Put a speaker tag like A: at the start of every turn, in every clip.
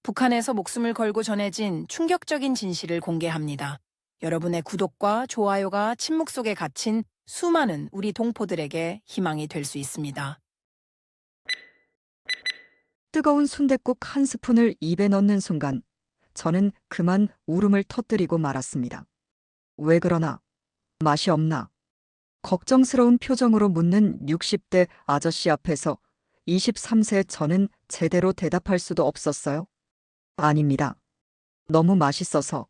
A: 북한에서 목숨을 걸고 전해진 충격적인 진실을 공개합니다. 여러분의 구독과 좋아요가 침묵 속에 갇힌 수많은 우리 동포들에게 희망이 될 수 있습니다.
B: 뜨거운 순댓국 한 스푼을 입에 넣는 순간 저는 그만 울음을 터뜨리고 말았습니다. 왜 그러나? 맛이 없나? 걱정스러운 표정으로 묻는 60대 아저씨 앞에서 23세 저는 제대로 대답할 수도 없었어요. 아닙니다. 너무 맛있어서.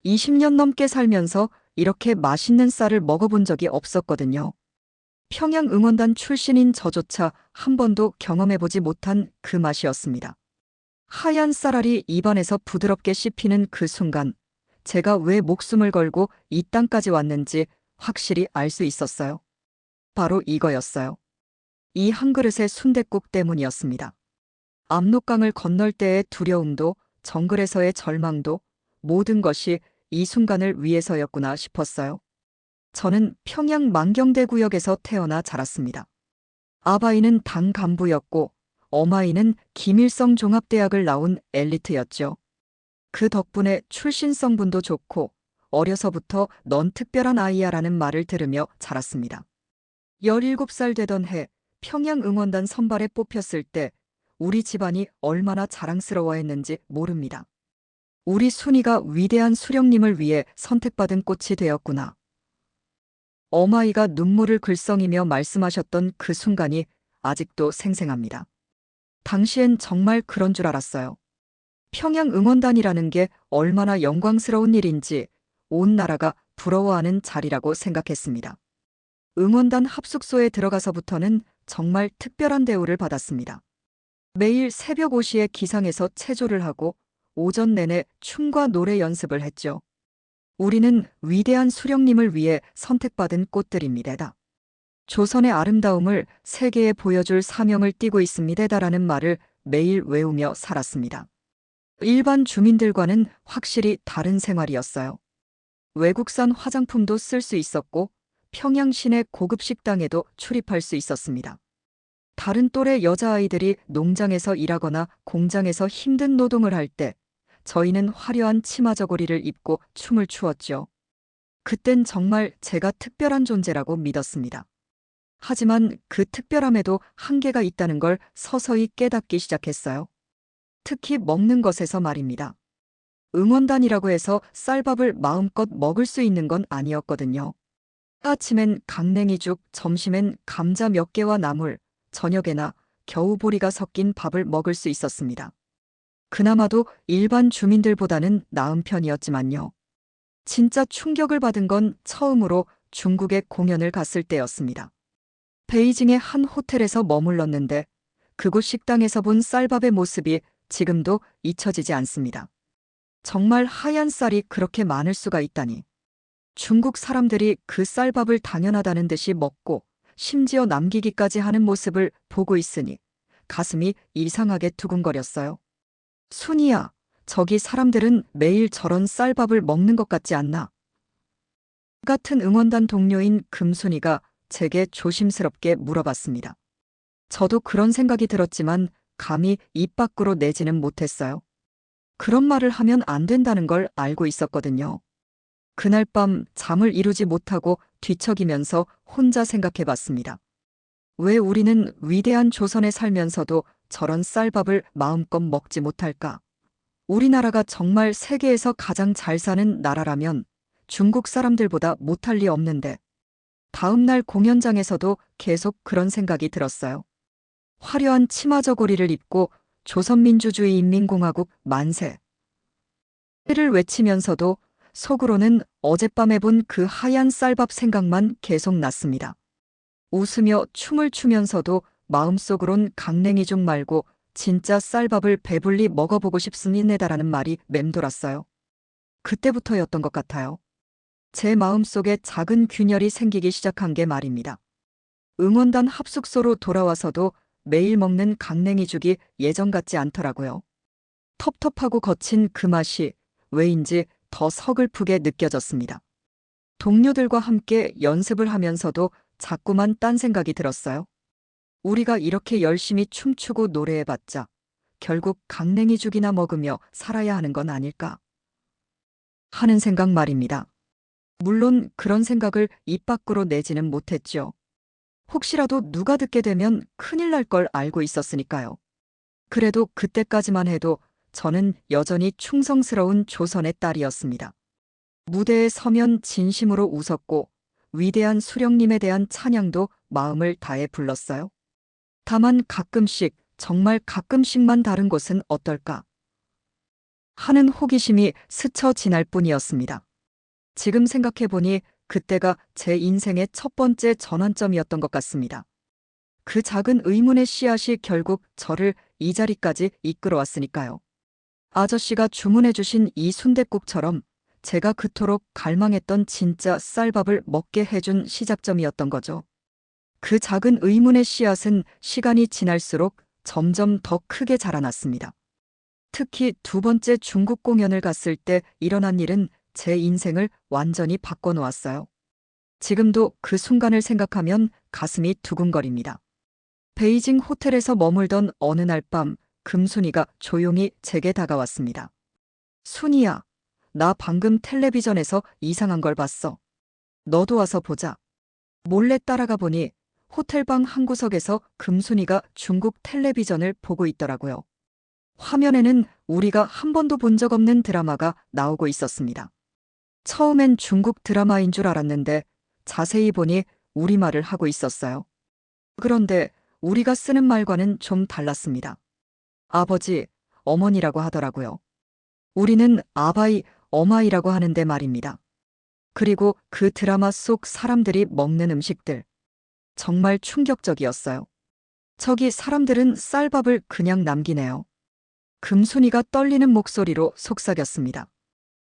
B: 20년 넘게 살면서 이렇게 맛있는 쌀을 먹어본 적이 없었거든요. 평양 응원단 출신인 저조차 한 번도 경험해보지 못한 그 맛이었습니다. 하얀 쌀알이 입안에서 부드럽게 씹히는 그 순간 제가 왜 목숨을 걸고 이 땅까지 왔는지 확실히 알 수 있었어요. 바로 이거였어요. 이 한 그릇의 순댓국 때문이었습니다. 압록강을 건널 때의 두려움도 정글에서의 절망도 모든 것이 이 순간을 위해서였구나 싶었어요. 저는 평양 만경대 구역에서 태어나 자랐습니다. 아바이는 당 간부였고 어마이는 김일성 종합대학을 나온 엘리트였죠. 그 덕분에 출신성분도 좋고 어려서부터 넌 특별한 아이야라는 말을 들으며 자랐습니다. 17살 되던 해 평양 응원단 선발에 뽑혔을 때 우리 집안이 얼마나 자랑스러워했는지 모릅니다. 우리 순이가 위대한 수령님을 위해 선택받은 꽃이 되었구나. 어마이가 눈물을 글썽이며 말씀하셨던 그 순간이 아직도 생생합니다. 당시엔 정말 그런 줄 알았어요. 평양 응원단이라는 게 얼마나 영광스러운 일인지 온 나라가 부러워하는 자리라고 생각했습니다. 응원단 합숙소에 들어가서부터는 정말 특별한 대우를 받았습니다. 매일 새벽 5시에 기상해서 체조를 하고 오전 내내 춤과 노래 연습을 했죠. 우리는 위대한 수령님을 위해 선택받은 꽃들입니다. 조선의 아름다움을 세계에 보여줄 사명을 띠고 있습니다라는 말을 매일 외우며 살았습니다. 일반 주민들과는 확실히 다른 생활이었어요. 외국산 화장품도 쓸 수 있었고 평양 시내 고급 식당에도 출입할 수 있었습니다. 다른 또래 여자아이들이 농장에서 일하거나 공장에서 힘든 노동을 할 때 저희는 화려한 치마 저고리를 입고 춤을 추었죠. 그땐 정말 제가 특별한 존재라고 믿었습니다. 하지만 그 특별함에도 한계가 있다는 걸 서서히 깨닫기 시작했어요. 특히 먹는 것에서 말입니다. 응원단이라고 해서 쌀밥을 마음껏 먹을 수 있는 건 아니었거든요. 아침엔 강냉이죽, 점심엔 감자 몇 개와 나물, 저녁에나 겨우 보리가 섞인 밥을 먹을 수 있었습니다. 그나마도 일반 주민들보다는 나은 편이었지만요. 진짜 충격을 받은 건 처음으로 중국에 공연을 갔을 때였습니다. 베이징의 한 호텔에서 머물렀는데 그곳 식당에서 본 쌀밥의 모습이 지금도 잊혀지지 않습니다. 정말 하얀 쌀이 그렇게 많을 수가 있다니. 중국 사람들이 그 쌀밥을 당연하다는 듯이 먹고 심지어 남기기까지 하는 모습을 보고 있으니 가슴이 이상하게 두근거렸어요. 순이야, 저기 사람들은 매일 저런 쌀밥을 먹는 것 같지 않나? 같은 응원단 동료인 금순이가 제게 조심스럽게 물어봤습니다. 저도 그런 생각이 들었지만 감히 입 밖으로 내지는 못했어요. 그런 말을 하면 안 된다는 걸 알고 있었거든요. 그날 밤 잠을 이루지 못하고 뒤척이면서 혼자 생각해봤습니다. 왜 우리는 위대한 조선에 살면서도 저런 쌀밥을 마음껏 먹지 못할까? 우리나라가 정말 세계에서 가장 잘 사는 나라라면 중국 사람들보다 못할 리 없는데 다음 날 공연장에서도 계속 그런 생각이 들었어요. 화려한 치마 저고리를 입고 조선민주주의 인민공화국 만세를 외치면서도 속으로는 어젯밤에 본 그 하얀 쌀밥 생각만 계속 났습니다. 웃으며 춤을 추면서도 마음속으론 강냉이죽 말고 진짜 쌀밥을 배불리 먹어보고 싶습니다라는 말이 맴돌았어요. 그때부터였던 것 같아요. 제 마음속에 작은 균열이 생기기 시작한 게 말입니다. 응원단 합숙소로 돌아와서도 매일 먹는 강냉이죽이 예전 같지 않더라고요. 텁텁하고 거친 그 맛이 왜인지 더 서글프게 느껴졌습니다. 동료들과 함께 연습을 하면서도 자꾸만 딴 생각이 들었어요. 우리가 이렇게 열심히 춤추고 노래해봤자 결국 강냉이죽이나 먹으며 살아야 하는 건 아닐까 하는 생각 말입니다. 물론 그런 생각을 입 밖으로 내지는 못했죠. 혹시라도 누가 듣게 되면 큰일 날 걸 알고 있었으니까요. 그래도 그때까지만 해도 저는 여전히 충성스러운 조선의 딸이었습니다. 무대에 서면 진심으로 웃었고 위대한 수령님에 대한 찬양도 마음을 다해 불렀어요. 다만 가끔씩, 정말 가끔씩만 다른 곳은 어떨까 하는 호기심이 스쳐 지날 뿐이었습니다. 지금 생각해보니 그때가 제 인생의 첫 번째 전환점이었던 것 같습니다. 그 작은 의문의 씨앗이 결국 저를 이 자리까지 이끌어왔으니까요. 아저씨가 주문해주신 이 순댓국처럼 제가 그토록 갈망했던 진짜 쌀밥을 먹게 해준 시작점이었던 거죠. 그 작은 의문의 씨앗은 시간이 지날수록 점점 더 크게 자라났습니다. 특히 두 번째 중국 공연을 갔을 때 일어난 일은 제 인생을 완전히 바꿔놓았어요. 지금도 그 순간을 생각하면 가슴이 두근거립니다. 베이징 호텔에서 머물던 어느 날 밤 금순이가 조용히 제게 다가왔습니다. 순이야, 나 방금 텔레비전에서 이상한 걸 봤어. 너도 와서 보자. 몰래 따라가 보니 호텔방 한 구석에서 금순이가 중국 텔레비전을 보고 있더라고요. 화면에는 우리가 한 번도 본 적 없는 드라마가 나오고 있었습니다. 처음엔 중국 드라마인 줄 알았는데 자세히 보니 우리말을 하고 있었어요. 그런데 우리가 쓰는 말과는 좀 달랐습니다. 아버지, 어머니라고 하더라고요. 우리는 아바이, 어마이라고 하는데 말입니다. 그리고 그 드라마 속 사람들이 먹는 음식들. 정말 충격적이었어요. 저기 사람들은 쌀밥을 그냥 남기네요. 금순이가 떨리는 목소리로 속삭였습니다.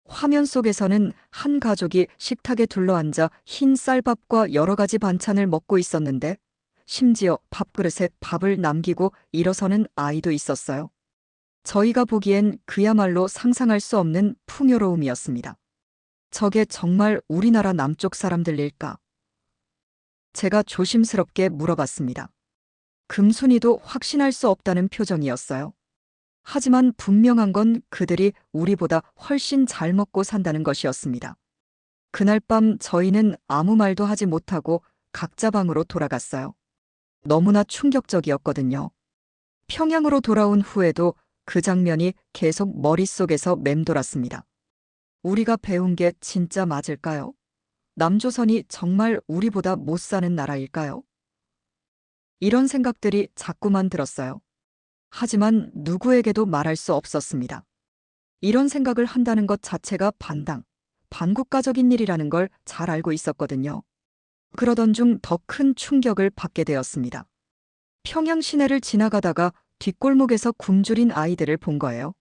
B: 화면 속에서는 한 가족이 식탁에 둘러앉아 흰 쌀밥과 여러 가지 반찬을 먹고 있었는데 심지어 밥그릇에 밥을 남기고 일어서는 아이도 있었어요. 저희가 보기엔 그야말로 상상할 수 없는 풍요로움이었습니다. 저게 정말 우리나라 남쪽 사람들일까? 제가 조심스럽게 물어봤습니다. 금순이도 확신할 수 없다는 표정이었어요. 하지만 분명한 건 그들이 우리보다 훨씬 잘 먹고 산다는 것이었습니다. 그날 밤 저희는 아무 말도 하지 못하고 각자 방으로 돌아갔어요. 너무나 충격적이었거든요. 평양으로 돌아온 후에도 그 장면이 계속 머릿속에서 맴돌았습니다. 우리가 배운 게 진짜 맞을까요? 남조선이 정말 우리보다 못 사는 나라일까요? 이런 생각들이 자꾸만 들었어요. 하지만 누구에게도 말할 수 없었습니다. 이런 생각을 한다는 것 자체가 반국가적인 일이라는 걸 잘 알고 있었거든요. 그러던 중 더 큰 충격을 받게 되었습니다. 평양 시내를 지나가다가 뒷골목에서 굶주린 아이들을 본 거예요.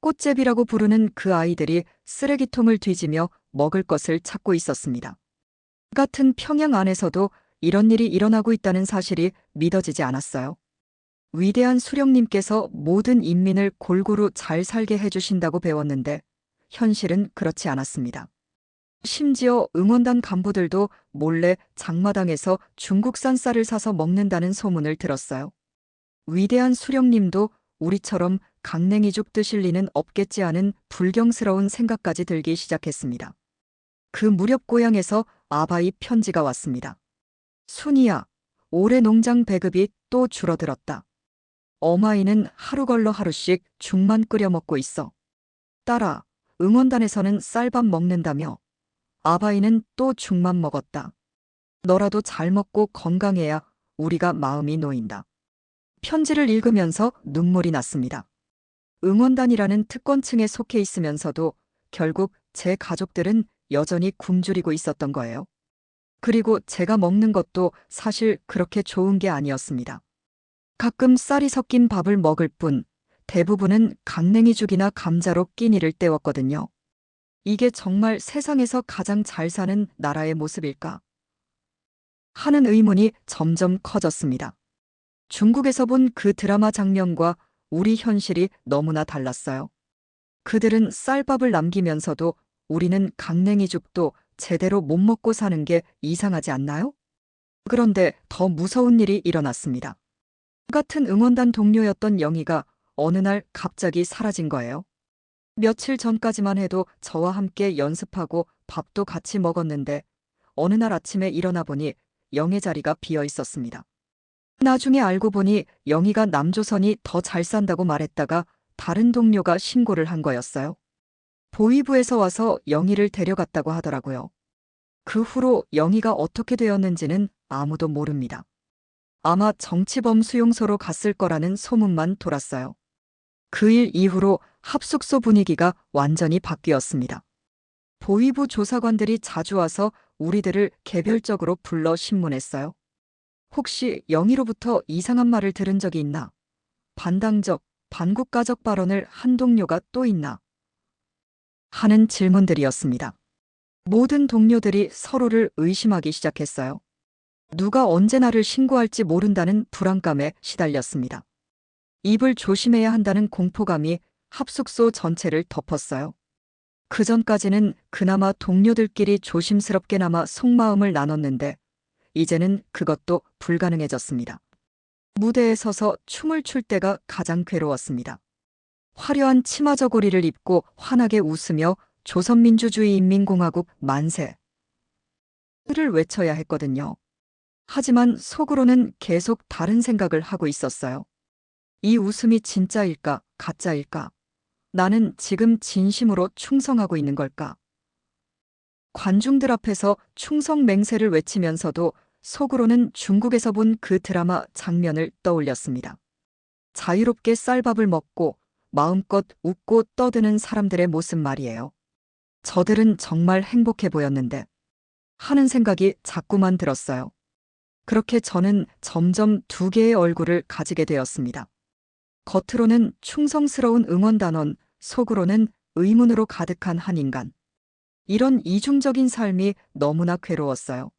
B: 꽃제비라고 부르는 그 아이들이 쓰레기통을 뒤지며 먹을 것을 찾고 있었습니다. 같은 평양 안에서도 이런 일이 일어나고 있다는 사실이 믿어지지 않았어요. 위대한 수령님께서 모든 인민을 골고루 잘 살게 해주신다고 배웠는데 현실은 그렇지 않았습니다. 심지어 응원단 간부들도 몰래 장마당에서 중국산 쌀을 사서 먹는다는 소문을 들었어요. 위대한 수령님도 우리처럼 강냉이죽 드실 리는 없겠지 하는 불경스러운 생각까지 들기 시작했습니다. 그 무렵 고향에서 아바이 편지가 왔습니다. 순이야, 올해 농장 배급이 또 줄어들었다. 어마이는 하루 걸러 하루씩 죽만 끓여 먹고 있어. 딸아, 응원단에서는 쌀밥 먹는다며. 아바이는 또 죽만 먹었다. 너라도 잘 먹고 건강해야 우리가 마음이 놓인다. 편지를 읽으면서 눈물이 났습니다. 응원단이라는 특권층에 속해 있으면서도 결국 제 가족들은 여전히 굶주리고 있었던 거예요. 그리고 제가 먹는 것도 사실 그렇게 좋은 게 아니었습니다. 가끔 쌀이 섞인 밥을 먹을 뿐 대부분은 강냉이죽이나 감자로 끼니를 때웠거든요. 이게 정말 세상에서 가장 잘 사는 나라의 모습일까? 하는 의문이 점점 커졌습니다. 중국에서 본 그 드라마 장면과 우리 현실이 너무나 달랐어요. 그들은 쌀밥을 남기면서도 우리는 강냉이죽도 제대로 못 먹고 사는 게 이상하지 않나요? 그런데 더 무서운 일이 일어났습니다. 같은 응원단 동료였던 영희가 어느 날 갑자기 사라진 거예요. 며칠 전까지만 해도 저와 함께 연습하고 밥도 같이 먹었는데 어느 날 아침에 일어나 보니 영애 자리가 비어 있었습니다. 나중에 알고 보니 영희가 남조선이 더 잘 산다고 말했다가 다른 동료가 신고를 한 거였어요. 보위부에서 와서 영희를 데려갔다고 하더라고요. 그 후로 영희가 어떻게 되었는지는 아무도 모릅니다. 아마 정치범 수용소로 갔을 거라는 소문만 돌았어요. 그 일 이후로 합숙소 분위기가 완전히 바뀌었습니다. 보위부 조사관들이 자주 와서 우리들을 개별적으로 불러 신문했어요. 혹시 영희로부터 이상한 말을 들은 적이 있나? 반당적, 반국가적 발언을 한 동료가 또 있나? 하는 질문들이었습니다. 모든 동료들이 서로를 의심하기 시작했어요. 누가 언제 나를 신고할지 모른다는 불안감에 시달렸습니다. 입을 조심해야 한다는 공포감이 합숙소 전체를 덮었어요. 그전까지는 그나마 동료들끼리 조심스럽게나마 속마음을 나눴는데 이제는 그것도 불가능해졌습니다. 무대에 서서 춤을 출 때가 가장 괴로웠습니다. 화려한 치마 저고리를 입고 환하게 웃으며 조선민주주의인민공화국 만세를 외쳐야 했거든요. 하지만 속으로는 계속 다른 생각을 하고 있었어요. 이 웃음이 진짜일까, 가짜일까? 나는 지금 진심으로 충성하고 있는 걸까? 관중들 앞에서 충성 맹세를 외치면서도 속으로는 중국에서 본 그 드라마 장면을 떠올렸습니다. 자유롭게 쌀밥을 먹고 마음껏 웃고 떠드는 사람들의 모습 말이에요. 저들은 정말 행복해 보였는데 하는 생각이 자꾸만 들었어요. 그렇게 저는 점점 두 개의 얼굴을 가지게 되었습니다. 겉으로는 충성스러운 응원단원, 속으로는 의문으로 가득한 한 인간. 이런 이중적인 삶이 너무나 괴로웠어요.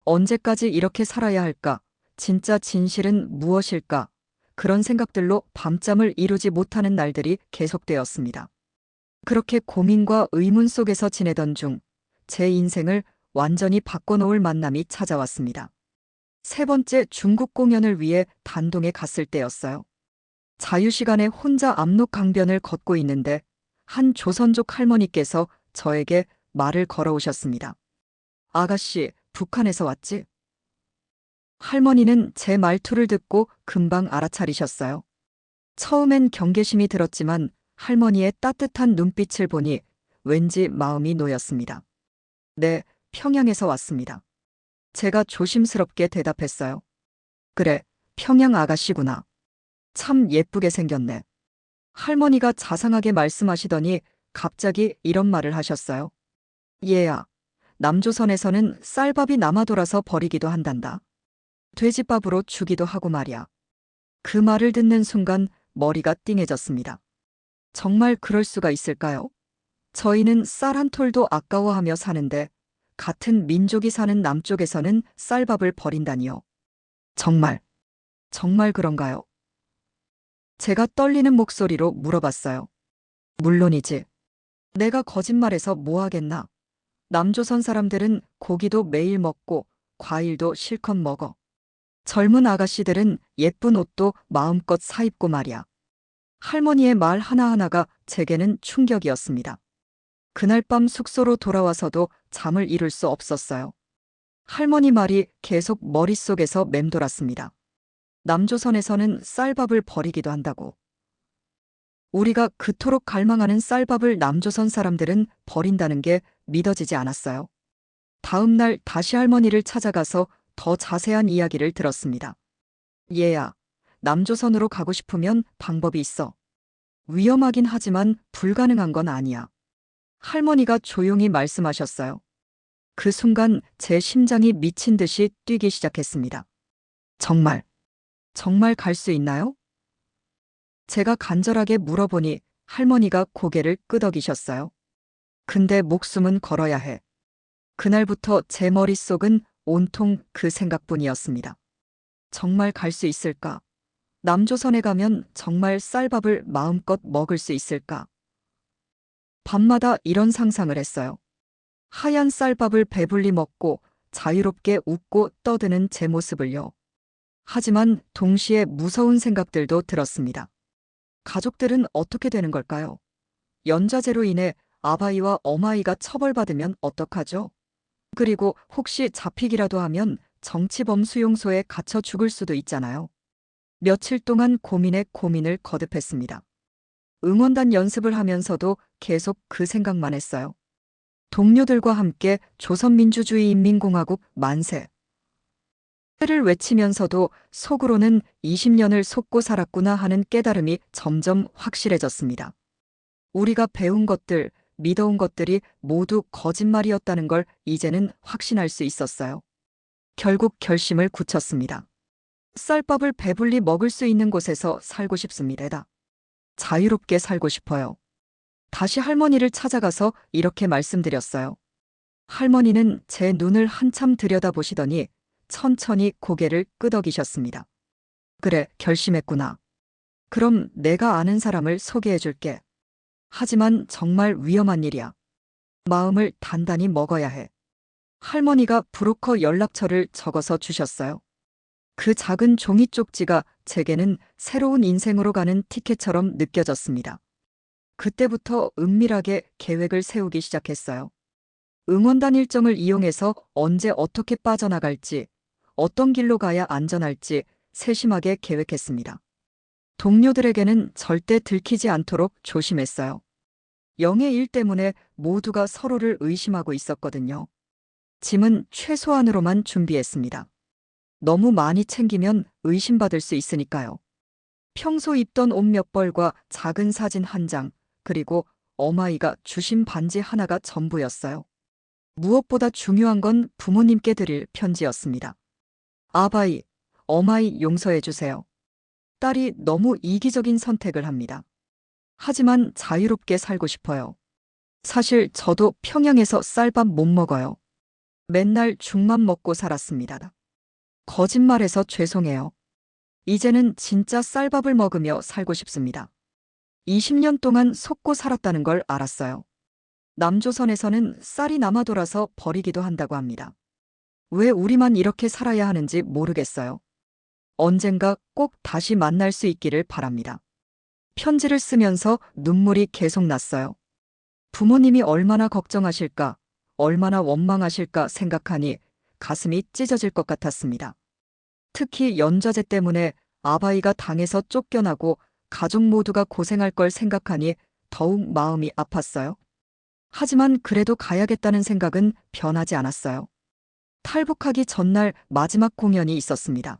B: 언제까지 이렇게 살아야 할까? 진짜 진실은 무엇일까? 그런 생각들로 밤잠을 이루지 못하는 날들이 계속되었습니다. 그렇게 고민과 의문 속에서 지내던 중 제 인생을 완전히 바꿔놓을 만남이 찾아왔습니다. 세 번째 중국 공연을 위해 단동에 갔을 때였어요. 자유시간에 혼자 압록 강변을 걷고 있는데 한 조선족 할머니께서 저에게 말을 걸어오셨습니다. 아가씨, 북한에서 왔지? 할머니는 제 말투를 듣고 금방 알아차리셨어요. 처음엔 경계심이 들었지만 할머니의 따뜻한 눈빛을 보니 왠지 마음이 놓였습니다. 네, 평양에서 왔습니다. 제가 조심스럽게 대답했어요. 그래, 평양 아가씨구나. 참 예쁘게 생겼네. 할머니가 자상하게 말씀하시더니 갑자기 이런 말을 하셨어요. 얘야, 남조선에서는 쌀밥이 남아 돌아서 버리기도 한단다. 돼지밥으로 주기도 하고 말이야. 그 말을 듣는 순간 머리가 띵해졌습니다. 정말 그럴 수가 있을까요? 저희는 쌀 한 톨도 아까워하며 사는데 같은 민족이 사는 남쪽에서는 쌀밥을 버린다니요. 정말 그런가요? 제가 떨리는 목소리로 물어봤어요. 물론이지. 내가 거짓말해서 뭐 하겠나? 남조선 사람들은 고기도 매일 먹고 과일도 실컷 먹어. 젊은 아가씨들은 예쁜 옷도 마음껏 사입고 말이야. 할머니의 말 하나하나가 제게는 충격이었습니다. 그날 밤 숙소로 돌아와서도 잠을 이룰 수 없었어요. 할머니 말이 계속 머릿속에서 맴돌았습니다. 남조선에서는 쌀밥을 버리기도 한다고. 우리가 그토록 갈망하는 쌀밥을 남조선 사람들은 버린다는 게 믿어지지 않았어요. 다음 날 다시 할머니를 찾아가서 더 자세한 이야기를 들었습니다. 얘야, 남조선으로 가고 싶으면 방법이 있어. 위험하긴 하지만 불가능한 건 아니야. 할머니가 조용히 말씀하셨어요. 그 순간 제 심장이 미친 듯이 뛰기 시작했습니다. 정말 갈 수 있나요? 제가 간절하게 물어보니 할머니가 고개를 끄덕이셨어요. 근데 목숨은 걸어야 해. 그날부터 제 머릿속은 온통 그 생각뿐이었습니다. 정말 갈 수 있을까? 남조선에 가면 정말 쌀밥을 마음껏 먹을 수 있을까? 밤마다 이런 상상을 했어요. 하얀 쌀밥을 배불리 먹고 자유롭게 웃고 떠드는 제 모습을요. 하지만 동시에 무서운 생각들도 들었습니다. 가족들은 어떻게 되는 걸까요? 연좌제로 인해 아바이와 어마이가 처벌받으면 어떡하죠? 그리고 혹시 잡히기라도 하면 정치범 수용소에 갇혀 죽을 수도 있잖아요. 며칠 동안 고민에 고민을 거듭했습니다. 응원단 연습을 하면서도 계속 그 생각만 했어요. 동료들과 함께 조선민주주의인민공화국 만세! 를 외치면서도 속으로는 20년을 속고 살았구나 하는 깨달음이 점점 확실해졌습니다. 우리가 배운 것들, 믿어온 것들이 모두 거짓말이었다는 걸 이제는 확신할 수 있었어요. 결국 결심을 굳혔습니다. 쌀밥을 배불리 먹을 수 있는 곳에서 살고 싶습니다. 자유롭게 살고 싶어요. 다시 할머니를 찾아가서 이렇게 말씀드렸어요. 할머니는 제 눈을 한참 들여다보시더니 천천히 고개를 끄덕이셨습니다. 그래, 결심했구나. 그럼 내가 아는 사람을 소개해줄게. 하지만 정말 위험한 일이야. 마음을 단단히 먹어야 해. 할머니가 브로커 연락처를 적어서 주셨어요. 그 작은 종이 쪽지가 제게는 새로운 인생으로 가는 티켓처럼 느껴졌습니다. 그때부터 은밀하게 계획을 세우기 시작했어요. 응원단 일정을 이용해서 언제 어떻게 빠져나갈지, 어떤 길로 가야 안전할지 세심하게 계획했습니다. 동료들에게는 절대 들키지 않도록 조심했어요. 영의 일 때문에 모두가 서로를 의심하고 있었거든요. 짐은 최소한으로만 준비했습니다. 너무 많이 챙기면 의심받을 수 있으니까요. 평소 입던 옷 몇 벌과 작은 사진 한 장, 그리고 어마이가 주신 반지 하나가 전부였어요. 무엇보다 중요한 건 부모님께 드릴 편지였습니다. 아바이, 어마이 용서해주세요. 딸이 너무 이기적인 선택을 합니다. 하지만 자유롭게 살고 싶어요. 사실 저도 평양에서 쌀밥 못 먹어요. 맨날 죽만 먹고 살았습니다. 거짓말해서 죄송해요. 이제는 진짜 쌀밥을 먹으며 살고 싶습니다. 20년 동안 속고 살았다는 걸 알았어요. 남조선에서는 쌀이 남아 돌아서 버리기도 한다고 합니다. 왜 우리만 이렇게 살아야 하는지 모르겠어요. 언젠가 꼭 다시 만날 수 있기를 바랍니다. 편지를 쓰면서 눈물이 계속 났어요. 부모님이 얼마나 걱정하실까, 얼마나 원망하실까 생각하니 가슴이 찢어질 것 같았습니다. 특히 연좌제 때문에 아바이가 당에서 쫓겨나고 가족 모두가 고생할 걸 생각하니 더욱 마음이 아팠어요. 하지만 그래도 가야겠다는 생각은 변하지 않았어요. 탈북하기 전날 마지막 공연이 있었습니다.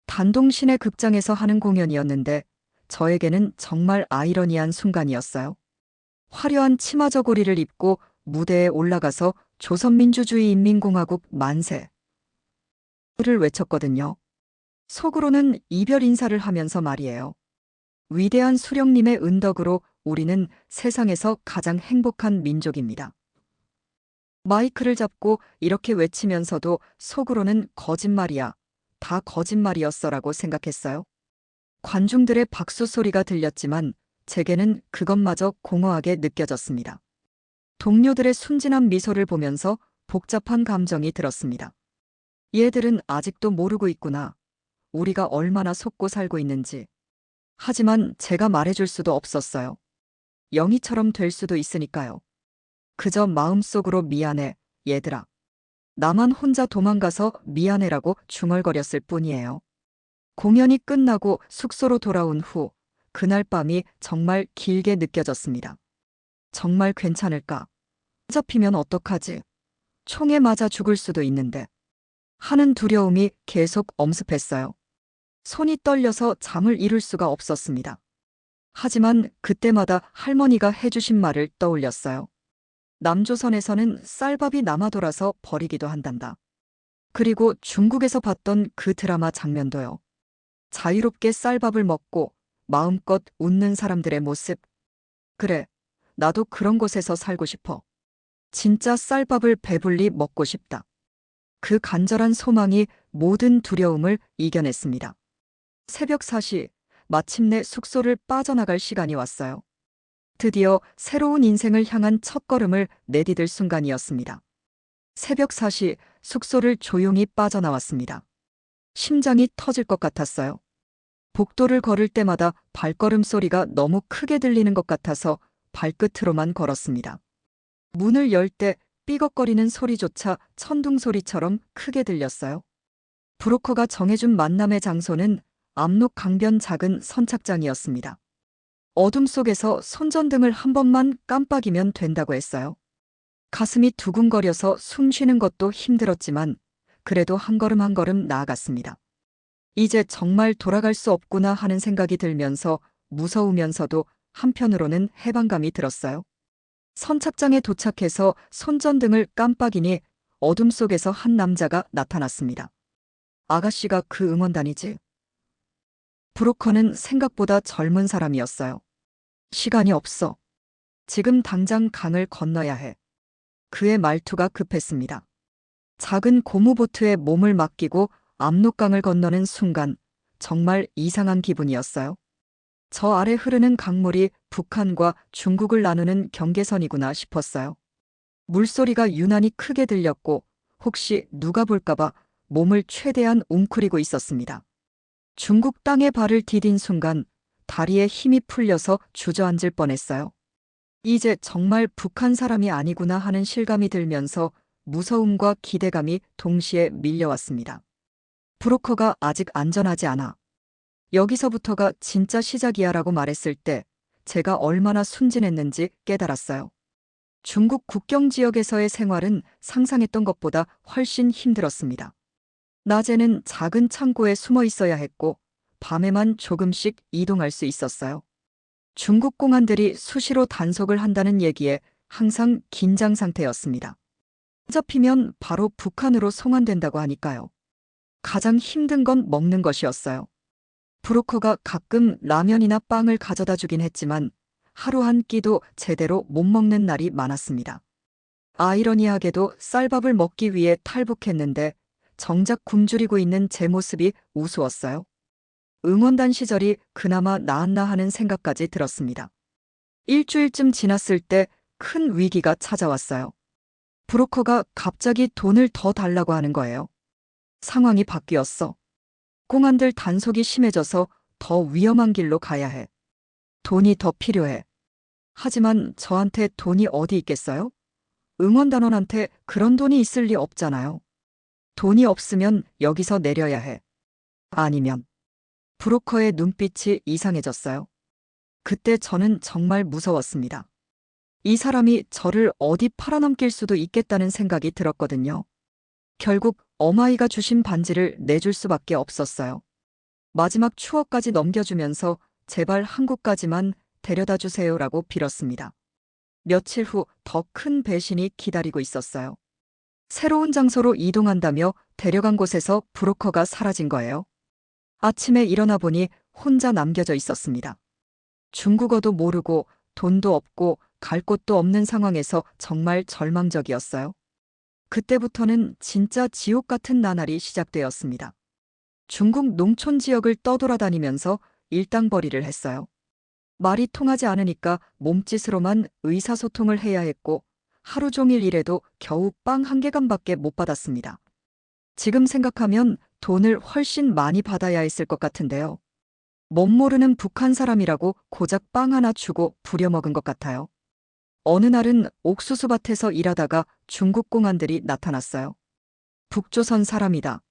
B: 단동신의 극장에서 하는 공연이었는데 저에게는 정말 아이러니한 순간이었어요. 화려한 치마 저고리를 입고 무대에 올라가서 조선민주주의인민공화국 만세! 를 외쳤거든요. 속으로는 이별 인사를 하면서 말이에요. 위대한 수령님의 은덕으로 우리는 세상에서 가장 행복한 민족입니다. 마이크를 잡고 이렇게 외치면서도 속으로는 거짓말이야, 다 거짓말이었어라고 생각했어요. 관중들의 박수 소리가 들렸지만 제게는 그것마저 공허하게 느껴졌습니다. 동료들의 순진한 미소를 보면서 복잡한 감정이 들었습니다. 얘들은 아직도 모르고 있구나. 우리가 얼마나 속고 살고 있는지. 하지만 제가 말해줄 수도 없었어요. 영희처럼 될 수도 있으니까요. 그저 마음속으로 미안해, 얘들아. 나만 혼자 도망가서 미안해라고 중얼거렸을 뿐이에요. 공연이 끝나고 숙소로 돌아온 후 그날 밤이 정말 길게 느껴졌습니다. 정말 괜찮을까? 잡히면 어떡하지? 총에 맞아 죽을 수도 있는데. 하는 두려움이 계속 엄습했어요. 손이 떨려서 잠을 이룰 수가 없었습니다. 하지만 그때마다 할머니가 해주신 말을 떠올렸어요. 남조선에서는 쌀밥이 남아 돌아서 버리기도 한단다. 그리고 중국에서 봤던 그 드라마 장면도요. 자유롭게 쌀밥을 먹고 마음껏 웃는 사람들의 모습. 그래, 나도 그런 곳에서 살고 싶어. 진짜 쌀밥을 배불리 먹고 싶다. 그 간절한 소망이 모든 두려움을 이겨냈습니다. 새벽 4시, 마침내 숙소를 빠져나갈 시간이 왔어요. 드디어 새로운 인생을 향한 첫걸음을 내디딜 순간이었습니다. 새벽 4시, 숙소를 조용히 빠져나왔습니다. 심장이 터질 것 같았어요. 복도를 걸을 때마다 발걸음 소리가 너무 크게 들리는 것 같아서 발끝으로만 걸었습니다. 문을 열 때 삐걱거리는 소리조차 천둥 소리처럼 크게 들렸어요. 브로커가 정해준 만남의 장소는 압록 강변 작은 선착장이었습니다. 어둠 속에서 손전등을 한 번만 깜빡이면 된다고 했어요. 가슴이 두근거려서 숨 쉬는 것도 힘들었지만 그래도 한 걸음 한 걸음 나아갔습니다. 이제 정말 돌아갈 수 없구나 하는 생각이 들면서 무서우면서도 한편으로는 해방감이 들었어요. 선착장에 도착해서 손전등을 깜빡이니 어둠 속에서 한 남자가 나타났습니다. 아가씨가 그 응원단이지? 브로커는 생각보다 젊은 사람이었어요. 시간이 없어. 지금 당장 강을 건너야 해. 그의 말투가 급했습니다. 작은 고무보트에 몸을 맡기고 압록강을 건너는 순간 정말 이상한 기분이었어요. 저 아래 흐르는 강물이 북한과 중국을 나누는 경계선이구나 싶었어요. 물소리가 유난히 크게 들렸고 혹시 누가 볼까봐 몸을 최대한 웅크리고 있었습니다. 중국 땅에 발을 디딘 순간 다리에 힘이 풀려서 주저앉을 뻔했어요. 이제 정말 북한 사람이 아니구나 하는 실감이 들면서 무서움과 기대감이 동시에 밀려왔습니다. 브로커가 아직 안전하지 않아. 여기서부터가 진짜 시작이야라고 말했을 때 제가 얼마나 순진했는지 깨달았어요. 중국 국경 지역에서의 생활은 상상했던 것보다 훨씬 힘들었습니다. 낮에는 작은 창고에 숨어 있어야 했고 밤에만 조금씩 이동할 수 있었어요. 중국 공안들이 수시로 단속을 한다는 얘기에 항상 긴장 상태였습니다. 잡히면 바로 북한으로 송환된다고 하니까요. 가장 힘든 건 먹는 것이었어요. 브로커가 가끔 라면이나 빵을 가져다 주긴 했지만 하루 한 끼도 제대로 못 먹는 날이 많았습니다. 아이러니하게도 쌀밥을 먹기 위해 탈북했는데 정작 굶주리고 있는 제 모습이 우스웠어요. 응원단 시절이 그나마 나았나 하는 생각까지 들었습니다. 일주일쯤 지났을 때 큰 위기가 찾아왔어요. 브로커가 갑자기 돈을 더 달라고 하는 거예요. 상황이 바뀌었어. 공안들 단속이 심해져서 더 위험한 길로 가야 해. 돈이 더 필요해. 하지만 저한테 돈이 어디 있겠어요? 응원단원한테 그런 돈이 있을 리 없잖아요. 돈이 없으면 여기서 내려야 해. 아니면 브로커의 눈빛이 이상해졌어요. 그때 저는 정말 무서웠습니다. 이 사람이 저를 어디 팔아넘길 수도 있겠다는 생각이 들었거든요. 결국 어마이가 주신 반지를 내줄 수밖에 없었어요. 마지막 추억까지 넘겨주면서 제발 한국까지만 데려다 주세요라고 빌었습니다. 며칠 후 더 큰 배신이 기다리고 있었어요. 새로운 장소로 이동한다며 데려간 곳에서 브로커가 사라진 거예요. 아침에 일어나 보니 혼자 남겨져 있었습니다. 중국어도 모르고 돈도 없고 갈 곳도 없는 상황에서 정말 절망적이었어요. 그때부터는 진짜 지옥 같은 나날이 시작되었습니다. 중국 농촌 지역을 떠돌아다니면서 일당벌이를 했어요. 말이 통하지 않으니까 몸짓으로만 의사소통을 해야 했고 하루 종일 일해도 겨우 빵 한 개간밖에 못 받았습니다. 지금 생각하면 돈을 훨씬 많이 받아야 했을 것 같은데요. 멋모르는 북한 사람이라고 고작 빵 하나 주고 부려먹은 것 같아요. 어느 날은 옥수수밭에서 일하다가 중국 공안들이 나타났어요. 북조선 사람이다.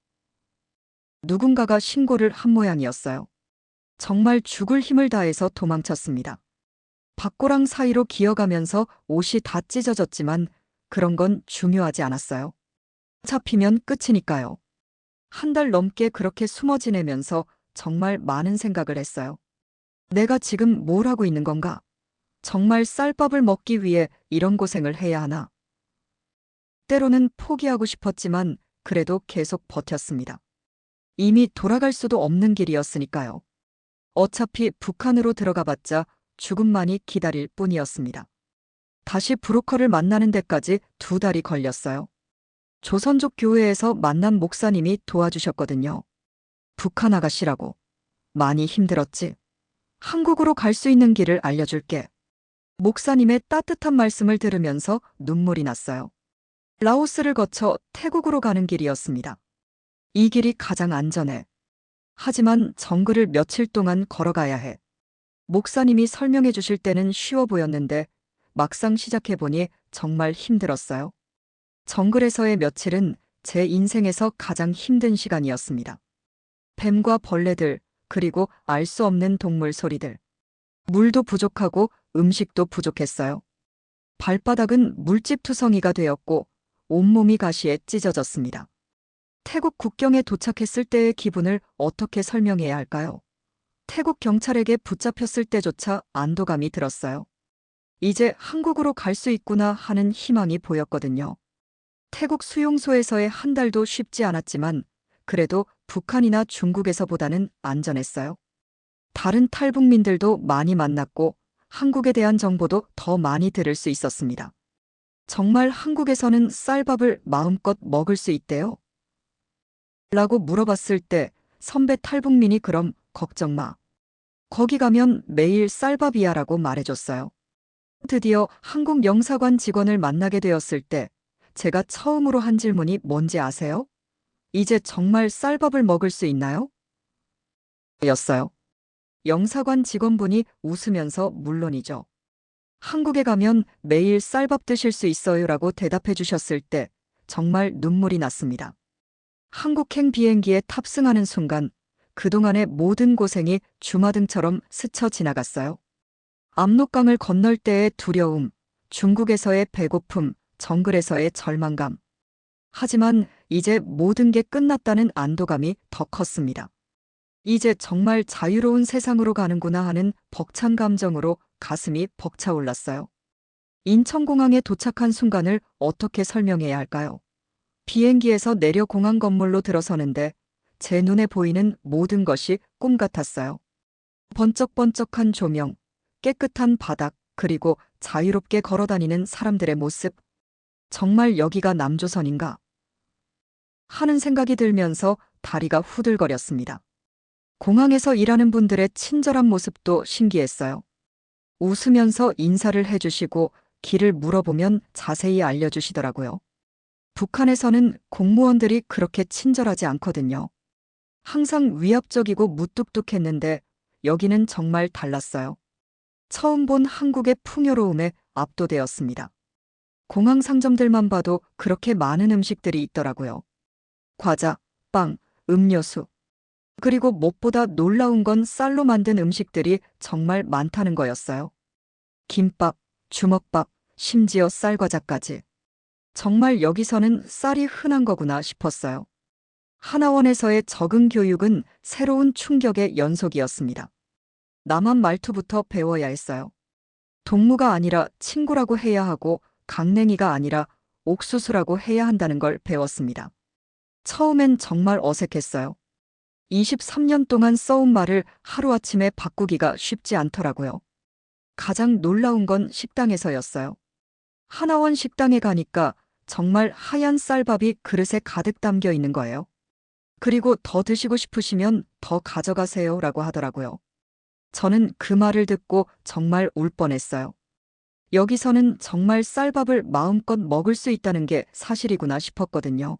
B: 누군가가 신고를 한 모양이었어요. 정말 죽을 힘을 다해서 도망쳤습니다. 밭고랑 사이로 기어가면서 옷이 다 찢어졌지만 그런 건 중요하지 않았어요. 잡히면 끝이니까요. 한 달 넘게 그렇게 숨어 지내면서 정말 많은 생각을 했어요. 내가 지금 뭘 하고 있는 건가? 정말 쌀밥을 먹기 위해 이런 고생을 해야 하나? 때로는 포기하고 싶었지만 그래도 계속 버텼습니다. 이미 돌아갈 수도 없는 길이었으니까요. 어차피 북한으로 들어가봤자 죽음만이 기다릴 뿐이었습니다. 다시 브로커를 만나는 데까지 2달이 걸렸어요. 조선족 교회에서 만난 목사님이 도와주셨거든요. 북한 아가씨라고. 많이 힘들었지? 한국으로 갈 수 있는 길을 알려줄게. 목사님의 따뜻한 말씀을 들으면서 눈물이 났어요. 라오스를 거쳐 태국으로 가는 길이었습니다. 이 길이 가장 안전해. 하지만 정글을 며칠 동안 걸어가야 해. 목사님이 설명해 주실 때는 쉬워 보였는데 막상 시작해보니 정말 힘들었어요. 정글에서의 며칠은 제 인생에서 가장 힘든 시간이었습니다. 뱀과 벌레들, 그리고 알 수 없는 동물 소리들. 물도 부족하고 음식도 부족했어요. 발바닥은 물집투성이가 되었고 온몸이 가시에 찢어졌습니다. 태국 국경에 도착했을 때의 기분을 어떻게 설명해야 할까요? 태국 경찰에게 붙잡혔을 때조차 안도감이 들었어요. 이제 한국으로 갈 수 있구나 하는 희망이 보였거든요. 태국 수용소에서의 한 달도 쉽지 않았지만 그래도 북한이나 중국에서보다는 안전했어요. 다른 탈북민들도 많이 만났고 한국에 대한 정보도 더 많이 들을 수 있었습니다. 정말 한국에서는 쌀밥을 마음껏 먹을 수 있대요? 라고 물어봤을 때 선배 탈북민이 그럼 걱정 마. 거기 가면 매일 쌀밥이야 라고 말해줬어요. 드디어 한국 영사관 직원을 만나게 되었을 때 제가 처음으로 한 질문이 뭔지 아세요? 이제 정말 쌀밥을 먹을 수 있나요? 였어요. 영사관 직원분이 웃으면서 물론이죠. 한국에 가면 매일 쌀밥 드실 수 있어요 라고 대답해 주셨을 때 정말 눈물이 났습니다. 한국행 비행기에 탑승하는 순간 그동안의 모든 고생이 주마등처럼 스쳐 지나갔어요. 압록강을 건널 때의 두려움, 중국에서의 배고픔, 정글에서의 절망감. 하지만 이제 모든 게 끝났다는 안도감이 더 컸습니다. 이제 정말 자유로운 세상으로 가는구나 하는 벅찬 감정으로 가슴이 벅차올랐어요. 인천공항에 도착한 순간을 어떻게 설명해야 할까요? 비행기에서 내려 공항 건물로 들어서는데 제 눈에 보이는 모든 것이 꿈 같았어요. 번쩍번쩍한 조명, 깨끗한 바닥, 그리고 자유롭게 걸어다니는 사람들의 모습. 정말 여기가 남조선인가? 하는 생각이 들면서 다리가 후들거렸습니다. 공항에서 일하는 분들의 친절한 모습도 신기했어요. 웃으면서 인사를 해주시고 길을 물어보면 자세히 알려주시더라고요. 북한에서는 공무원들이 그렇게 친절하지 않거든요. 항상 위압적이고 무뚝뚝했는데 여기는 정말 달랐어요. 처음 본 한국의 풍요로움에 압도되었습니다. 공항 상점들만 봐도 그렇게 많은 음식들이 있더라고요. 과자, 빵, 음료수. 그리고 무엇보다 놀라운 건 쌀로 만든 음식들이 정말 많다는 거였어요. 김밥, 주먹밥, 심지어 쌀과자까지. 정말 여기서는 쌀이 흔한 거구나 싶었어요. 하나원에서의 적응 교육은 새로운 충격의 연속이었습니다. 남한 말투부터 배워야 했어요. 동무가 아니라 친구라고 해야 하고 강냉이가 아니라 옥수수라고 해야 한다는 걸 배웠습니다. 처음엔 정말 어색했어요. 23년 동안 써온 말을 하루아침에 바꾸기가 쉽지 않더라고요. 가장 놀라운 건 식당에서였어요. 하나원 식당에 가니까 정말 하얀 쌀밥이 그릇에 가득 담겨 있는 거예요. 그리고 더 드시고 싶으시면 더 가져가세요 라고 하더라고요. 저는 그 말을 듣고 정말 울 뻔했어요. 여기서는 정말 쌀밥을 마음껏 먹을 수 있다는 게 사실이구나 싶었거든요.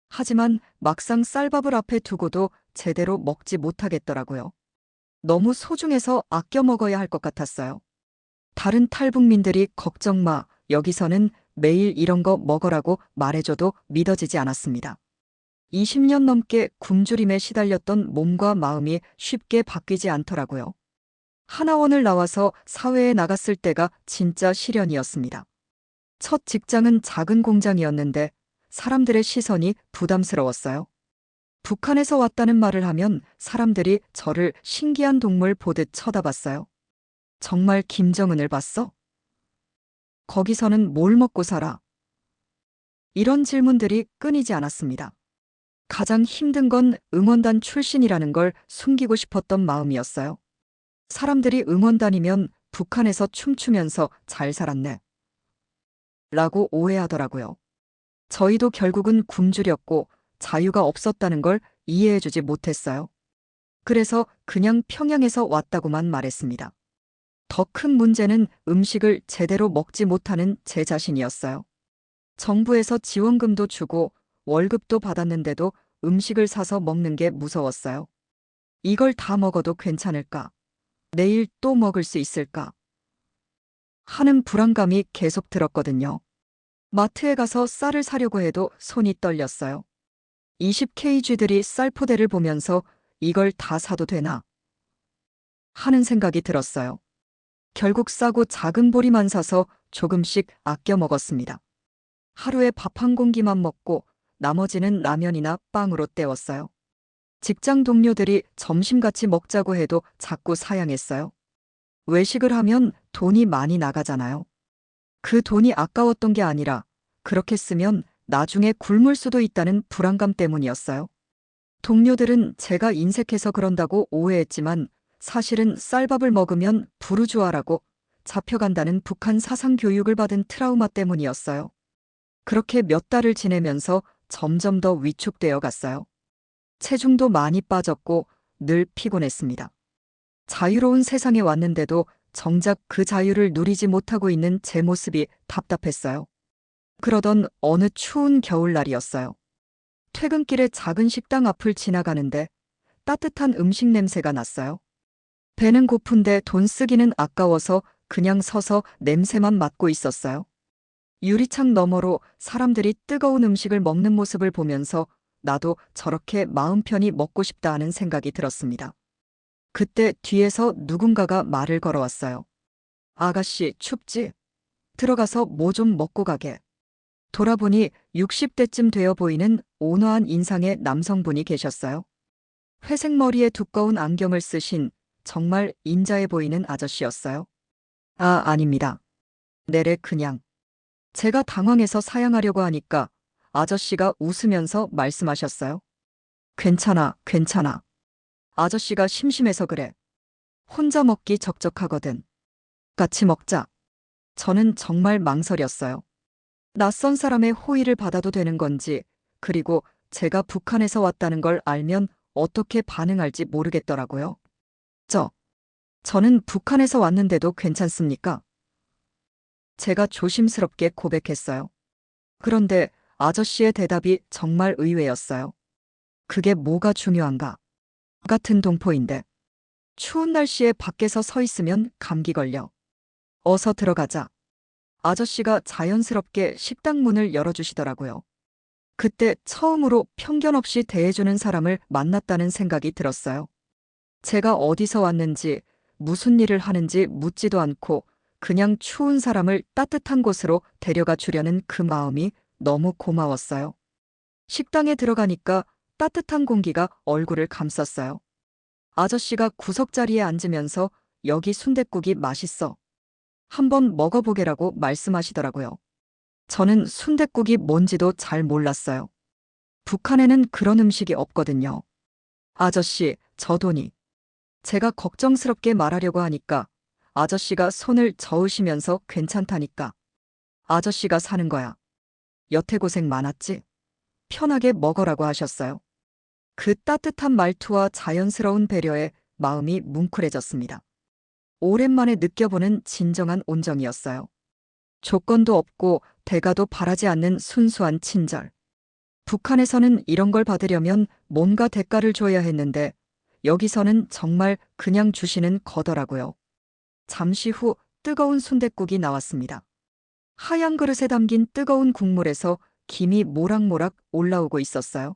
B: 하지만 막상 쌀밥을 앞에 두고도 제대로 먹지 못하겠더라고요. 너무 소중해서 아껴 먹어야 할 것 같았어요. 다른 탈북민들이 걱정 마, 여기서는 매일 이런 거 먹으라고 말해줘도 믿어지지 않았습니다. 20년 넘게 굶주림에 시달렸던 몸과 마음이 쉽게 바뀌지 않더라고요. 하나원을 나와서 사회에 나갔을 때가 진짜 시련이었습니다. 첫 직장은 작은 공장이었는데 사람들의 시선이 부담스러웠어요. 북한에서 왔다는 말을 하면 사람들이 저를 신기한 동물 보듯 쳐다봤어요. 정말 김정은을 봤어? 거기서는 뭘 먹고 살아? 이런 질문들이 끊이지 않았습니다. 가장 힘든 건 응원단 출신이라는 걸 숨기고 싶었던 마음이었어요. 사람들이 응원단이면 북한에서 춤추면서 잘 살았네. 라고 오해하더라고요. 저희도 결국은 굶주렸고 자유가 없었다는 걸 이해해주지 못했어요. 그래서 그냥 평양에서 왔다고만 말했습니다. 더 큰 문제는 음식을 제대로 먹지 못하는 제 자신이었어요. 정부에서 지원금도 주고 월급도 받았는데도 음식을 사서 먹는 게 무서웠어요. 이걸 다 먹어도 괜찮을까? 내일 또 먹을 수 있을까? 하는 불안감이 계속 들었거든요. 마트에 가서 쌀을 사려고 해도 손이 떨렸어요. 20kg들이 쌀 포대를 보면서 이걸 다 사도 되나? 하는 생각이 들었어요. 결국 싸고 작은 보리만 사서 조금씩 아껴 먹었습니다. 하루에 밥 한 공기만 먹고 나머지는 라면이나 빵으로 때웠어요. 직장 동료들이 점심 같이 먹자고 해도 자꾸 사양했어요. 외식을 하면 돈이 많이 나가잖아요. 그 돈이 아까웠던 게 아니라 그렇게 쓰면 나중에 굶을 수도 있다는 불안감 때문이었어요. 동료들은 제가 인색해서 그런다고 오해했지만 사실은 쌀밥을 먹으면 부르주아라고 잡혀간다는 북한 사상 교육을 받은 트라우마 때문이었어요. 그렇게 몇 달을 지내면서 점점 더 위축되어 갔어요. 체중도 많이 빠졌고 늘 피곤했습니다. 자유로운 세상에 왔는데도 정작 그 자유를 누리지 못하고 있는 제 모습이 답답했어요. 그러던 어느 추운 겨울날이었어요. 퇴근길에 작은 식당 앞을 지나가는데 따뜻한 음식 냄새가 났어요. 배는 고픈데 돈 쓰기는 아까워서 그냥 서서 냄새만 맡고 있었어요. 유리창 너머로 사람들이 뜨거운 음식을 먹는 모습을 보면서 나도 저렇게 마음 편히 먹고 싶다 하는 생각이 들었습니다. 그때 뒤에서 누군가가 말을 걸어왔어요. 아가씨, 춥지? 들어가서 뭐 좀 먹고 가게. 돌아보니 60대쯤 되어 보이는 온화한 인상의 남성분이 계셨어요. 회색 머리에 두꺼운 안경을 쓰신 정말 인자해 보이는 아저씨였어요. 아, 아닙니다. 내래 그냥. 제가 당황해서 사양하려고 하니까 아저씨가 웃으면서 말씀하셨어요. 괜찮아, 괜찮아. 아저씨가 심심해서 그래. 혼자 먹기 적적하거든. 같이 먹자. 저는 정말 망설였어요. 낯선 사람의 호의를 받아도 되는 건지, 그리고 제가 북한에서 왔다는 걸 알면 어떻게 반응할지 모르겠더라고요. 저는 북한에서 왔는데도 괜찮습니까? 제가 조심스럽게 고백했어요. 그런데 아저씨의 대답이 정말 의외였어요. 그게 뭐가 중요한가? 같은 동포인데. 추운 날씨에 밖에서 서 있으면 감기 걸려. 어서 들어가자. 아저씨가 자연스럽게 식당 문을 열어주시더라고요. 그때 처음으로 편견 없이 대해주는 사람을 만났다는 생각이 들었어요. 제가 어디서 왔는지, 무슨 일을 하는지 묻지도 않고 그냥 추운 사람을 따뜻한 곳으로 데려가 주려는 그 마음이 너무 고마웠어요. 식당에 들어가니까 따뜻한 공기가 얼굴을 감쌌어요. 아저씨가 구석자리에 앉으면서 여기 순댓국이 맛있어. 한번 먹어보게라고 말씀하시더라고요. 저는 순댓국이 뭔지도 잘 몰랐어요. 북한에는 그런 음식이 없거든요. 아저씨, 저 돈이. 제가 걱정스럽게 말하려고 하니까 아저씨가 손을 저으시면서 괜찮다니까. 아저씨가 사는 거야. 여태 고생 많았지? 편하게 먹으라고 하셨어요. 그 따뜻한 말투와 자연스러운 배려에 마음이 뭉클해졌습니다. 오랜만에 느껴보는 진정한 온정이었어요. 조건도 없고 대가도 바라지 않는 순수한 친절. 북한에서는 이런 걸 받으려면 뭔가 대가를 줘야 했는데 여기서는 정말 그냥 주시는 거더라고요. 잠시 후 뜨거운 순댓국이 나왔습니다. 하얀 그릇에 담긴 뜨거운 국물에서 김이 모락모락 올라오고 있었어요.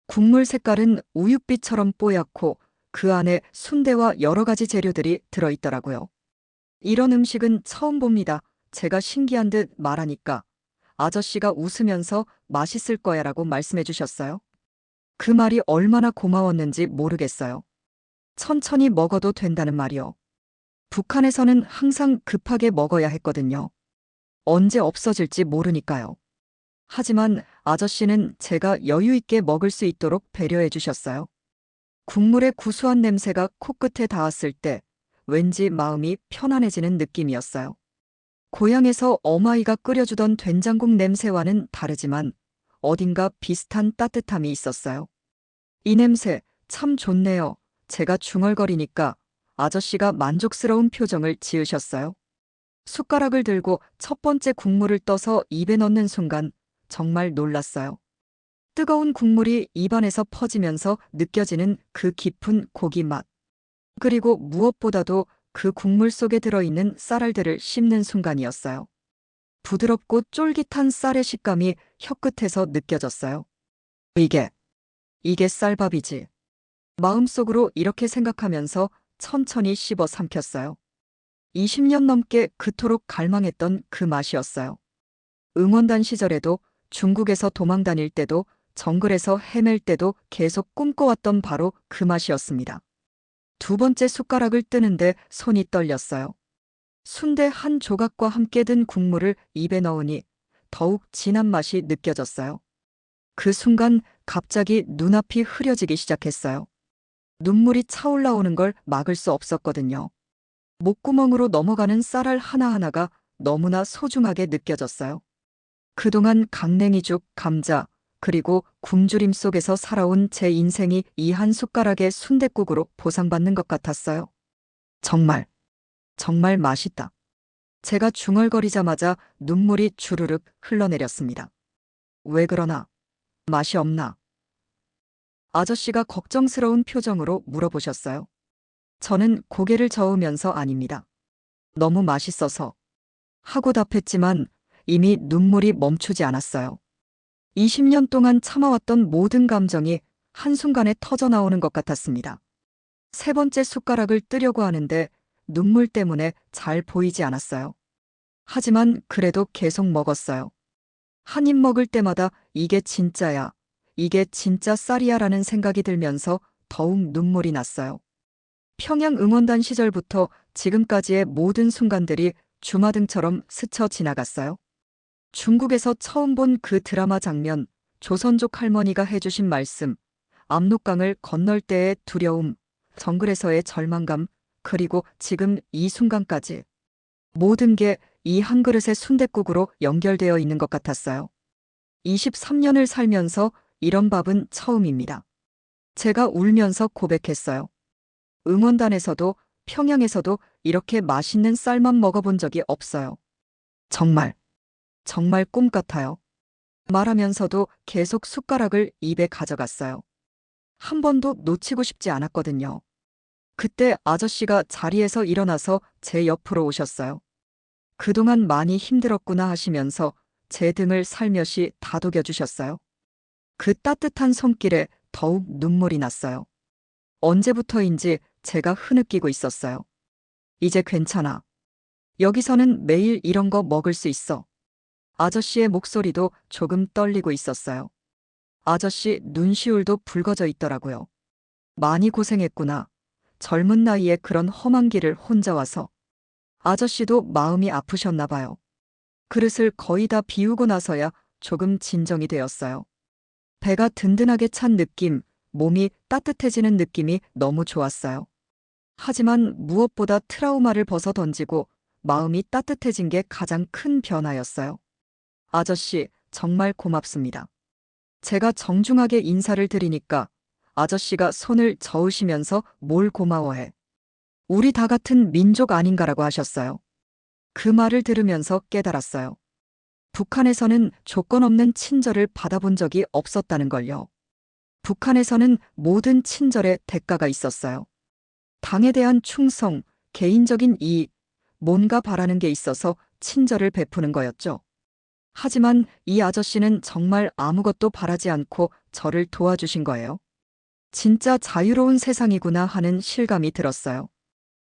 B: 국물 색깔은 우윳빛처럼 뽀얗고 그 안에 순대와 여러 가지 재료들이 들어있더라고요. 이런 음식은 처음 봅니다. 제가 신기한 듯 말하니까 아저씨가 웃으면서 맛있을 거야라고 말씀해 주셨어요. 그 말이 얼마나 고마웠는지 모르겠어요. 천천히 먹어도 된다는 말이요. 북한에서는 항상 급하게 먹어야 했거든요. 언제 없어질지 모르니까요. 하지만 아저씨는 제가 여유 있게 먹을 수 있도록 배려해 주셨어요. 국물의 구수한 냄새가 코끝에 닿았을 때 왠지 마음이 편안해지는 느낌이었어요. 고향에서 어머니가 끓여주던 된장국 냄새와는 다르지만 어딘가 비슷한 따뜻함이 있었어요. 이 냄새 참 좋네요. 제가 중얼거리니까 아저씨가 만족스러운 표정을 지으셨어요. 숟가락을 들고 첫 번째 국물을 떠서 입에 넣는 순간 정말 놀랐어요. 뜨거운 국물이 입안에서 퍼지면서 느껴지는 그 깊은 고기 맛. 그리고 무엇보다도 그 국물 속에 들어있는 쌀알들을 씹는 순간이었어요. 부드럽고 쫄깃한 쌀의 식감이 혀끝에서 느껴졌어요. 이게 쌀밥이지. 마음속으로 이렇게 생각하면서 천천히 씹어 삼켰어요. 20년 넘게 그토록 갈망했던 그 맛이었어요. 응원단 시절에도, 중국에서 도망 다닐 때도, 정글에서 헤맬 때도 계속 꿈꿔왔던 바로 그 맛이었습니다. 두 번째 숟가락을 뜨는데 손이 떨렸어요. 순대 한 조각과 함께 든 국물을 입에 넣으니 더욱 진한 맛이 느껴졌어요. 그 순간 갑자기 눈앞이 흐려지기 시작했어요. 눈물이 차올라오는 걸 막을 수 없었거든요. 목구멍으로 넘어가는 쌀알 하나하나가 너무나 소중하게 느껴졌어요. 그동안 강냉이죽, 감자, 그리고 굶주림 속에서 살아온 제 인생이 이 한 숟가락의 순댓국으로 보상받는 것 같았어요. 정말 맛있다. 제가 중얼거리자마자 눈물이 주르륵 흘러내렸습니다. 왜 그러나? 맛이 없나? 아저씨가 걱정스러운 표정으로 물어보셨어요. 저는 고개를 저으면서 아닙니다. 너무 맛있어서. 하고 답했지만 이미 눈물이 멈추지 않았어요. 20년 동안 참아왔던 모든 감정이 한순간에 터져나오는 것 같았습니다. 세 번째 숟가락을 뜨려고 하는데 눈물 때문에 잘 보이지 않았어요. 하지만 그래도 계속 먹었어요. 한 입 먹을 때마다 이게 진짜야, 이게 진짜 쌀이야라는 생각이 들면서 더욱 눈물이 났어요. 평양 응원단 시절부터 지금까지의 모든 순간들이 주마등처럼 스쳐 지나갔어요. 중국에서 처음 본 그 드라마 장면, 조선족 할머니가 해주신 말씀, 압록강을 건널 때의 두려움, 정글에서의 절망감, 그리고 지금 이 순간까지. 모든 게 이 한 그릇의 순댓국으로 연결되어 있는 것 같았어요. 23년을 살면서 이런 밥은 처음입니다. 제가 울면서 고백했어요. 응원단에서도 평양에서도 이렇게 맛있는 쌀만 먹어본 적이 없어요. 정말 꿈 같아요. 말하면서도 계속 숟가락을 입에 가져갔어요. 한 번도 놓치고 싶지 않았거든요. 그때 아저씨가 자리에서 일어나서 제 옆으로 오셨어요. 그동안 많이 힘들었구나 하시면서 제 등을 살며시 다독여 주셨어요. 그 따뜻한 손길에 더욱 눈물이 났어요. 언제부터인지 제가 흐느끼고 있었어요. 이제 괜찮아. 여기서는 매일 이런 거 먹을 수 있어. 아저씨의 목소리도 조금 떨리고 있었어요. 아저씨 눈시울도 붉어져 있더라고요. 많이 고생했구나. 젊은 나이에 그런 험한 길을 혼자 와서. 아저씨도 마음이 아프셨나 봐요. 그릇을 거의 다 비우고 나서야 조금 진정이 되었어요. 배가 든든하게 찬 느낌, 몸이 따뜻해지는 느낌이 너무 좋았어요. 하지만 무엇보다 트라우마를 벗어 던지고 마음이 따뜻해진 게 가장 큰 변화였어요. 아저씨, 정말 고맙습니다. 제가 정중하게 인사를 드리니까 아저씨가 손을 저으시면서 뭘 고마워해. 우리 다 같은 민족 아닌가라고 하셨어요. 그 말을 들으면서 깨달았어요. 북한에서는 조건 없는 친절을 받아본 적이 없었다는 걸요. 북한에서는 모든 친절에 대가가 있었어요. 당에 대한 충성, 개인적인 이익, 뭔가 바라는 게 있어서 친절을 베푸는 거였죠. 하지만 이 아저씨는 정말 아무것도 바라지 않고 저를 도와주신 거예요. 진짜 자유로운 세상이구나 하는 실감이 들었어요.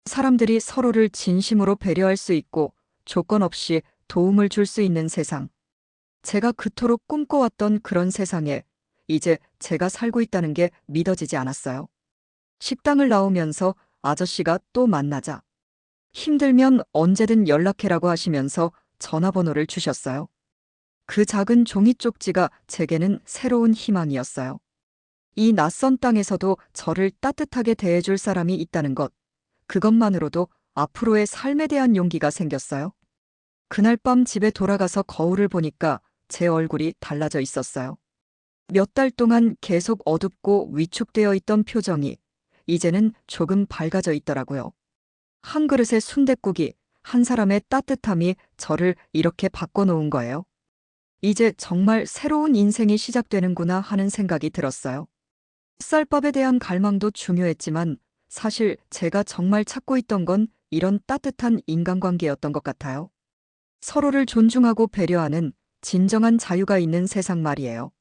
B: 사람들이 서로를 진심으로 배려할 수 있고 조건 없이 도움을 줄 수 있는 세상. 제가 그토록 꿈꿔왔던 그런 세상에 이제 제가 살고 있다는 게 믿어지지 않았어요. 식당을 나오면서 아저씨가 또 만나자. 힘들면 언제든 연락해라고 하시면서 전화번호를 주셨어요. 그 작은 종이 쪽지가 제게는 새로운 희망이었어요. 이 낯선 땅에서도 저를 따뜻하게 대해줄 사람이 있다는 것. 그것만으로도 앞으로의 삶에 대한 용기가 생겼어요. 그날 밤 집에 돌아가서 거울을 보니까 제 얼굴이 달라져 있었어요. 몇 달 동안 계속 어둡고 위축되어 있던 표정이 이제는 조금 밝아져 있더라고요. 한 그릇의 순댓국이, 한 사람의 따뜻함이 저를 이렇게 바꿔놓은 거예요. 이제 정말 새로운 인생이 시작되는구나 하는 생각이 들었어요. 쌀밥에 대한 갈망도 중요했지만 사실 제가 정말 찾고 있던 건 이런 따뜻한 인간관계였던 것 같아요. 서로를 존중하고 배려하는 진정한 자유가 있는 세상 말이에요.